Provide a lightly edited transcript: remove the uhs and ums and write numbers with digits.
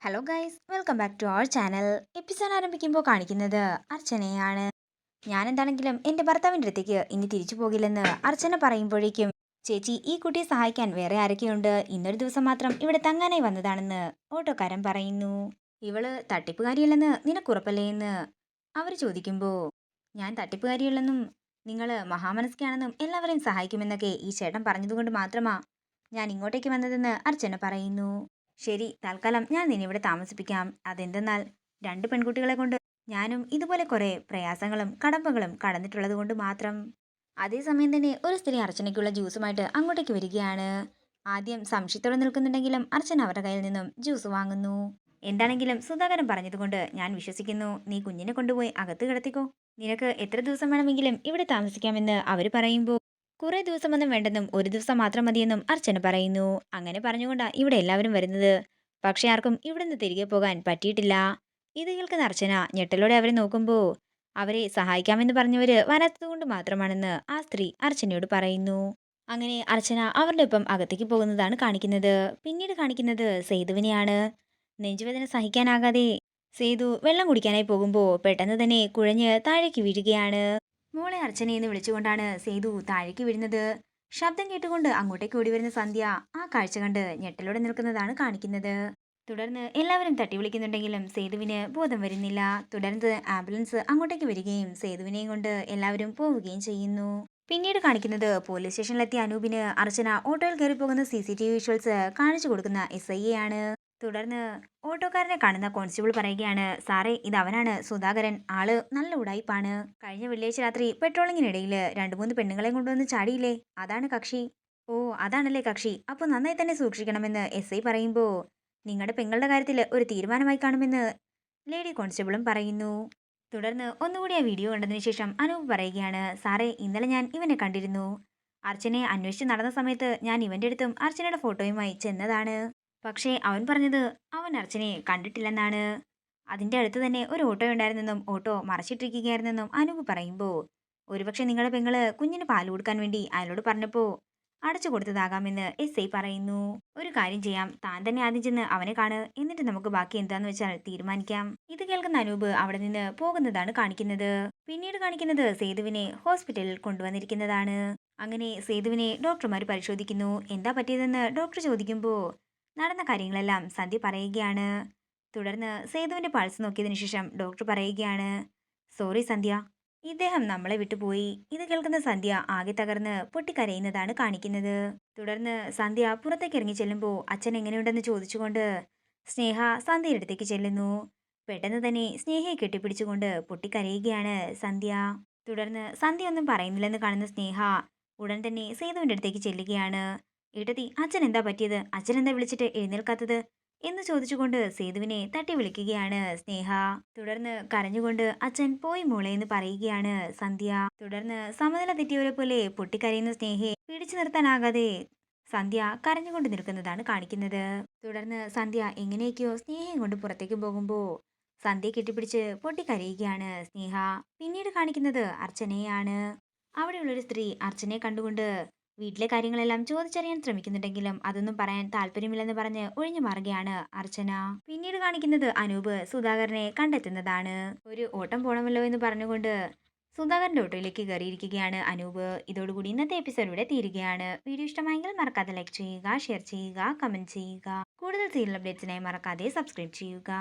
Hello guys, welcome back to our channel. Episode ആരംഭിക്കുമ്പോൾ കാണിക്കുന്നത് അർച്ചനയാണ്. ഞാൻ എന്താണെങ്കിലും എൻ്റെ ഭർത്താവിൻ്റെ അടുത്തേക്ക് ഇനി തിരിച്ചു പോകില്ലെന്ന് അർച്ചന പറയുമ്പോഴേക്കും, ചേച്ചി ഈ കുട്ടിയെ സഹായിക്കാൻ വേറെ ആരൊക്കെയുണ്ട്, ഇന്നൊരു ദിവസം മാത്രം ഇവിടെ തങ്ങാനായി വന്നതാണെന്ന് ഓട്ടോക്കാരൻ പറയുന്നു. ഇവള് തട്ടിപ്പുകാരിയല്ലെന്ന് നിനക്കുറപ്പല്ലേ എന്ന് അവർ ചോദിക്കുമ്പോൾ, ഞാൻ തട്ടിപ്പുകാരിയല്ലെന്നും നിങ്ങൾ മഹാമനസ്കയാണെന്നും എല്ലാവരെയും സഹായിക്കുമെന്നൊക്കെ ഈ ചേട്ടൻ പറഞ്ഞതുകൊണ്ട് മാത്രമാ ഞാൻ ഇങ്ങോട്ടേക്ക് വന്നതെന്ന് അർച്ചന പറയുന്നു. ശരി, തൽക്കാലം ഞാൻ നിന്നെ ഇവിടെ താമസിപ്പിക്കാം. അതെന്തെന്നാൽ രണ്ട് പെൺകുട്ടികളെ കൊണ്ട് ഞാനും ഇതുപോലെ കുറെ പ്രയാസങ്ങളും കടമ്പകളും കടന്നിട്ടുള്ളത് കൊണ്ട് മാത്രം. അതേസമയം തന്നെ ഒരു സ്ത്രീ അർച്ചനയ്ക്കുള്ള ജ്യൂസുമായിട്ട് അങ്ങോട്ടേക്ക് വരികയാണ്. ആദ്യം സംശയത്തോടെ നിൽക്കുന്നുണ്ടെങ്കിലും അർച്ചന അവരുടെ കയ്യിൽ നിന്നും ജ്യൂസ് വാങ്ങുന്നു. എന്താണെങ്കിലും സുധാകരൻ പറഞ്ഞതുകൊണ്ട് ഞാൻ വിശ്വസിക്കുന്നു. നീ കുഞ്ഞിനെ കൊണ്ടുപോയി അകത്ത് കിടത്തിക്കോ. നിനക്ക് എത്ര ദിവസം വേണമെങ്കിലും ഇവിടെ താമസിക്കാമെന്ന് അവർ പറയുമ്പോൾ, കുറെ ദിവസമൊന്നും വേണ്ടെന്നും ഒരു ദിവസം മാത്രം മതിയെന്നും അർച്ചന പറയുന്നു. അങ്ങനെ പറഞ്ഞുകൊണ്ടാ ഇവിടെ എല്ലാവരും വരുന്നത്. പക്ഷെ ആർക്കും ഇവിടുന്ന് തിരികെ പോകാൻ പറ്റിയിട്ടില്ല. ഇത് കേൾക്കുന്ന അർച്ചന ഞെട്ടലോടെ അവരെ നോക്കുമ്പോൾ, അവരെ സഹായിക്കാമെന്ന് പറഞ്ഞവര് വരാത്തതുകൊണ്ട് മാത്രമാണെന്ന് ആ സ്ത്രീ അർച്ചനയോട് പറയുന്നു. അങ്ങനെ അർച്ചന അവരുടെ ഒപ്പം അകത്തേക്ക് പോകുന്നതാണ് കാണിക്കുന്നത്. പിന്നീട് കാണിക്കുന്നത് സേതുവിനെയാണ്. നെഞ്ചുവേദന സഹിക്കാനാകാതെ സേതു വെള്ളം കുടിക്കാനായി പോകുമ്പോൾ പെട്ടെന്ന് തന്നെ കുഴഞ്ഞ് താഴേക്ക് വീഴുകയാണ്. മോളെ അർച്ചനയെന്ന് വിളിച്ചുകൊണ്ടാണ് സേതു താഴേക്ക് വീഴുന്നത്. ശബ്ദം കേട്ടുകൊണ്ട് അങ്ങോട്ടേക്ക് ഓടി വരുന്ന സന്ധ്യ ആ കാഴ്ച കണ്ട് ഞെട്ടലോടെ നിൽക്കുന്നതാണ് കാണിക്കുന്നത്. തുടർന്ന് എല്ലാവരും തട്ടി വിളിക്കുന്നുണ്ടെങ്കിലും സേതുവിന് ബോധം വരുന്നില്ല. തുടർന്ന് ആംബുലൻസ് അങ്ങോട്ടേക്ക് വരികയും സേതുവിനെയും കൊണ്ട് എല്ലാവരും പോവുകയും ചെയ്യുന്നു. പിന്നീട് കാണിക്കുന്നത് പോലീസ് സ്റ്റേഷനിലെത്തിയ അനൂപിന് അർച്ചന ഓട്ടോയിൽ കയറി പോകുന്ന CCTV വിഷ്വൽസ് കാണിച്ചു കൊടുക്കുന്ന SI ആണ്. തുടർന്ന് ഓട്ടോക്കാരനെ കാണുന്ന കോൺസ്റ്റബിൾ പറയുകയാണ്, സാറേ ഇത് അവനാണ് സുധാകരൻ, ആള് നല്ല ഉടായിപ്പാണ്. കഴിഞ്ഞ വെള്ളിയാഴ്ച രാത്രി പെട്രോളിങ്ങിനിടയിൽ 2-3 പെണ്ണുങ്ങളെ കൊണ്ടുവന്ന് ചാടിയില്ലേ, അതാണ് കക്ഷി. ഓ അതാണല്ലേ കക്ഷി, അപ്പോൾ നന്നായി തന്നെ സൂക്ഷിക്കണമെന്ന് SI പറയുമ്പോൾ, നിങ്ങളുടെ പെങ്ങളുടെ കാര്യത്തിൽ ഒരു തീരുമാനമായി കാണുമെന്ന് ലേഡി കോൺസ്റ്റബിളും പറയുന്നു. തുടർന്ന് ഒന്നുകൂടി ആ വീഡിയോ കണ്ടതിന് ശേഷം അനൂപ് പറയുകയാണ്, സാറേ ഇന്നലെ ഞാൻ ഇവനെ കണ്ടിരുന്നു. അർച്ചനയെ അന്വേഷിച്ച് നടന്ന സമയത്ത് ഞാൻ ഇവൻ്റെ അടുത്തും അർച്ചനയുടെ ഫോട്ടോയുമായി ചെന്നതാണ്. പക്ഷേ അവൻ പറഞ്ഞത് അവൻ അർച്ചനയെ കണ്ടിട്ടില്ലെന്നാണ്. അതിൻ്റെ അടുത്ത് തന്നെ ഒരു ഓട്ടോ ഉണ്ടായിരുന്നെന്നും ഓട്ടോ മറച്ചിട്ടിരിക്കുകയായിരുന്നെന്നും അനൂപ് പറയുമ്പോൾ, ഒരുപക്ഷെ നിങ്ങളുടെ പെങ്ങള് കുഞ്ഞിന് പാല് കൊടുക്കാൻ വേണ്ടി അയാളോട് പറഞ്ഞപ്പോൾ അടച്ചു കൊടുത്തതാകാമെന്ന് SI പറയുന്നു. ഒരു കാര്യം ചെയ്യാം, താൻ തന്നെ ആദ്യം ചെന്ന് അവനെ കാണ്, എന്നിട്ട് നമുക്ക് ബാക്കി എന്താന്ന് വെച്ചാൽ തീരുമാനിക്കാം. ഇത് കേൾക്കുന്ന അനൂപ് അവിടെ നിന്ന് പോകുന്നതാണ് കാണിക്കുന്നത്. പിന്നീട് കാണിക്കുന്നത് സേതുവിനെ ഹോസ്പിറ്റലിൽ കൊണ്ടുവന്നിരിക്കുന്നതാണ്. അങ്ങനെ സേതുവിനെ ഡോക്ടർമാർ പരിശോധിക്കുന്നു. എന്താ പറ്റിയതെന്ന് ഡോക്ടർ ചോദിക്കുമ്പോൾ നടന്ന കാര്യങ്ങളെല്ലാം സന്ധ്യ പറയുകയാണ്. തുടർന്ന് സേതുവിന്റെ പൾസ് നോക്കിയതിനു ശേഷം ഡോക്ടർ പറയുകയാണ്, സോറി സന്ധ്യ, ഇദ്ദേഹം നമ്മളെ വിട്ടുപോയി. ഇത് കേൾക്കുന്ന സന്ധ്യ ആകെ തകർന്ന് പൊട്ടിക്കരയുന്നതാണ് കാണിക്കുന്നത്. തുടർന്ന് സന്ധ്യ പുറത്തേക്ക് ഇറങ്ങി ചെല്ലുമ്പോൾ അച്ഛൻ എങ്ങനെയുണ്ടെന്ന് ചോദിച്ചുകൊണ്ട് സ്നേഹ സന്ധ്യയുടെ അടുത്തേക്ക് ചെല്ലുന്നു. പെട്ടെന്ന് തന്നെ സ്നേഹയെ കെട്ടിപ്പിടിച്ചുകൊണ്ട് പൊട്ടിക്കരയുകയാണ് സന്ധ്യ. തുടർന്ന് സന്ധ്യ ഒന്നും പറയുന്നില്ലെന്ന് കാണുന്ന സ്നേഹ ഉടൻ തന്നെ സേതുവിന്റെ അടുത്തേക്ക് ചെല്ലുകയാണ്. ഏട്ടത്തി, അച്ഛൻ എന്താ പറ്റിയത്, അച്ഛൻ എന്താ വിളിച്ചിട്ട് എഴുന്നേൽക്കാത്തത് എന്ന് ചോദിച്ചുകൊണ്ട് സേതുവിനെ തട്ടി വിളിക്കുകയാണ് സ്നേഹ. തുടർന്ന് കരഞ്ഞുകൊണ്ട് അച്ഛൻ പോയി മോളെ എന്ന് പറയുകയാണ് സന്ധ്യ. തുടർന്ന് സമനില തെറ്റിയവരെ പോലെ പൊട്ടിക്കരയുന്ന സ്നേഹയെ പിടിച്ചു നിർത്താനാകാതെ സന്ധ്യ കരഞ്ഞുകൊണ്ട് നിൽക്കുന്നതാണ് കാണിക്കുന്നത്. തുടർന്ന് സന്ധ്യ എങ്ങനെയൊക്കെയോ സ്നേഹയും കൊണ്ട് പുറത്തേക്ക് പോകുമ്പോൾ സന്ധ്യയെ കെട്ടിപ്പിടിച്ച് പൊട്ടിക്കരയുകയാണ് സ്നേഹ. പിന്നീട് കാണിക്കുന്നത് അർച്ചനയാണ്. അവിടെയുള്ളൊരു സ്ത്രീ അർച്ചനയെ കണ്ടുകൊണ്ട് വീട്ടിലെ കാര്യങ്ങളെല്ലാം ചോദിച്ചറിയാൻ ശ്രമിക്കുന്നുണ്ടെങ്കിലും അതൊന്നും പറയാൻ താല്പര്യമില്ലെന്ന് പറഞ്ഞ് ഒഴിഞ്ഞു മാറുകയാണ് അർച്ചന. പിന്നീട് കാണിക്കുന്നത് അനൂപ് സുധാകരനെ കണ്ടെത്തുന്നതാണ്. ഒരു ഓട്ടം പോണമല്ലോ എന്ന് പറഞ്ഞുകൊണ്ട് സുധാകരന്റെ ഓട്ടോയിലേക്ക് കയറിയിരിക്കുകയാണ് അനൂപ്. ഇതോടുകൂടി ഇന്നത്തെ എപ്പിസോഡ് ഇവിടെ തീരുകയാണ്. വീഡിയോ ഇഷ്ടമായെങ്കിൽ മറക്കാതെ ലൈക്ക് ചെയ്യുക, ഷെയർ ചെയ്യുക, കമന്റ് ചെയ്യുക. കൂടുതൽ സീരിയൽ അപ്ഡേറ്റ്സിനായി മറക്കാതെ സബ്സ്ക്രൈബ് ചെയ്യുക.